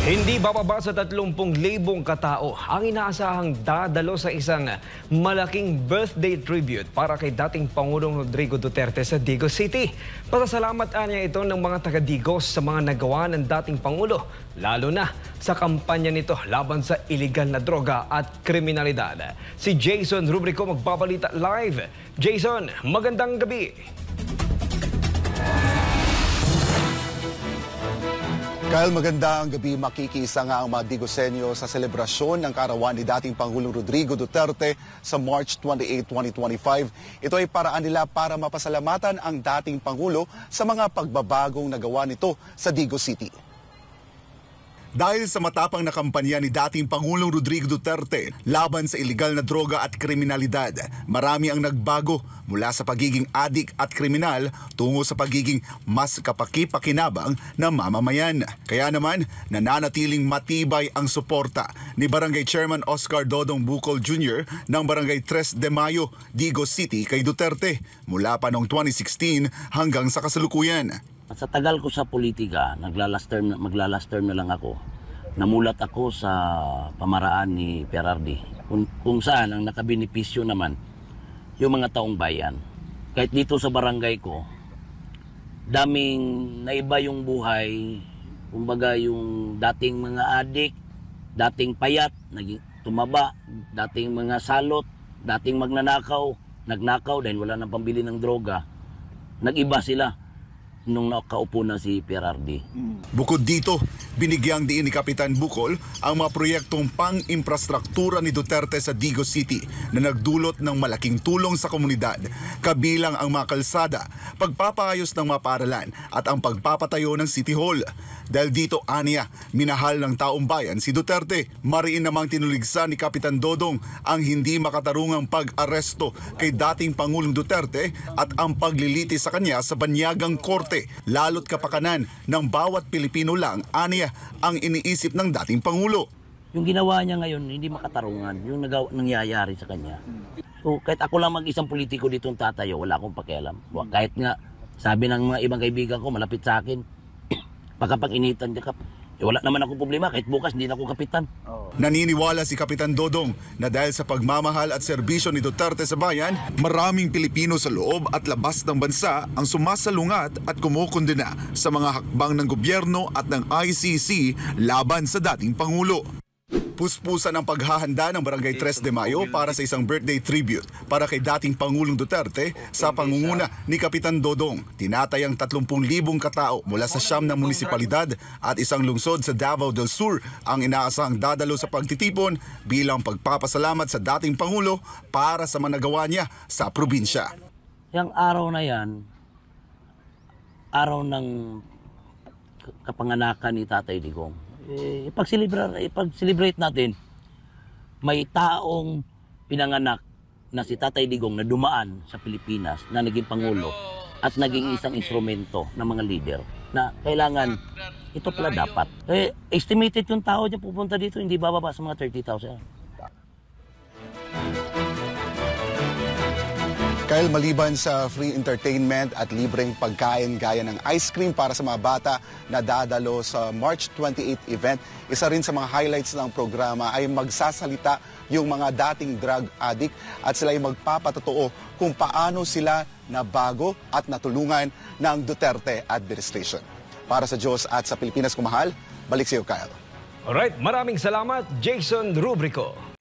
Hindi bababa sa 30,000 katao ang inaasahang dadalo sa isang malaking birthday tribute para kay dating Pangulong Rodrigo Duterte sa Digos City. Pasasalamat niya ito ng mga taga-Digos sa mga nagawa ng dating Pangulo, lalo na sa kampanya nito laban sa iligal na droga at kriminalidad. Si Jason Rubrico magbabalita live. Jason, magandang gabi. Kyle, magandang gabi. Makikisa nga ang mga Digosenyo sa selebrasyon ng kaarawan ni dating Pangulong Rodrigo Duterte sa March 28, 2025. Ito ay paraan nila para mapasalamatan ang dating Pangulo sa mga pagbabagong nagawa nito sa Digos City. Dahil sa matapang na kampanya ni dating Pangulong Rodrigo Duterte laban sa iligal na droga at kriminalidad, marami ang nagbago mula sa pagiging adik at kriminal tungo sa pagiging mas kapaki-pakinabang na mamamayan. Kaya naman, nananatiling matibay ang suporta ni Barangay Chairman Oscar Dodong Bucol Jr. ng Barangay 3 de Mayo, Digos City kay Duterte mula pa noong 2016 hanggang sa kasalukuyan. Sa tagal ko sa politika, maglalast term na lang ako. Namulat ako sa pamaraan ni Perardi. Kung saan ang nakabenipisyo naman yung mga taong bayan. Kahit dito sa barangay ko, daming naiba yung buhay. Kumbaga yung dating mga adik, dating payat, naging tumaba, dating mga salot, dating magnanakaw, nagnakaw dahil wala nang pambili ng droga. Nag-iba sila nung nakaupo na si Perardi. Bukod dito, binigyang diin ni Kapitan Bucol ang mga proyektong pang-infrastruktura ni Duterte sa Digos City na nagdulot ng malaking tulong sa komunidad, kabilang ang mga kalsada, pagpapaayos ng mga paaralan at ang pagpapatayo ng City Hall. Dahil dito, aniya, minahal ng taong bayan si Duterte. Mariin namang tinuligsa ni Kapitan Dodong ang hindi makatarungang pag-aresto kay dating Pangulong Duterte at ang pagliliti sa kanya sa banyagang korte, lalo't kapakanan ng bawat Pilipino lang, aniya, ang iniisip ng dating Pangulo. Yung ginawa niya ngayon, hindi makatarungan. Yung nangyayari sa kanya. So, kahit ako lang mag-isang politiko ditong tatayo, wala akong pakialam. Kahit nga, sabi ng mga ibang kaibigan ko, malapit sa akin, pagkapag-initan ka, wala naman akong problema, kahit bukas hindi na ako kapitan. Naniniwala si Kapitan Dodong na dahil sa pagmamahal at serbisyo ni Duterte sa bayan, maraming Pilipino sa loob at labas ng bansa ang sumasalungat at kumukondena sa mga hakbang ng gobyerno at ng ICC laban sa dating Pangulo. Puspusan ang paghahanda ng Barangay 3 de Mayo para sa isang birthday tribute para kay dating Pangulong Duterte sa pangunguna ni Kapitan Dodong. Tinatayang 30,000 katao mula sa 9 na munisipalidad at isang lungsod sa Davao del Sur ang inaasahang dadalo sa pagtitipon bilang pagpapasalamat sa dating Pangulo para sa managawa niya sa probinsya. Yung araw na yan, araw ng kapanganakan ni Tatay Digong. Ipag-celebrate natin, may taong pinanganak na si Tatay Digong na dumaan sa Pilipinas na naging Pangulo at naging isang instrumento ng mga leader na kailangan ito pala dapat. Estimated yung tao dyan pupunta dito, hindi bababa sa mga 30,000. Kyle, maliban sa free entertainment at libreng pagkain gaya ng ice cream para sa mga bata na dadalo sa March 28 event, isa rin sa mga highlights ng programa ay magsasalita yung mga dating drug addict at sila ay magpapatotoo kung paano sila nabago at natulungan ng Duterte administration. Para sa Diyos at sa Pilipinas kumahal, balik sa iyo, Kyle. Alright, maraming salamat, Jason Rubrico.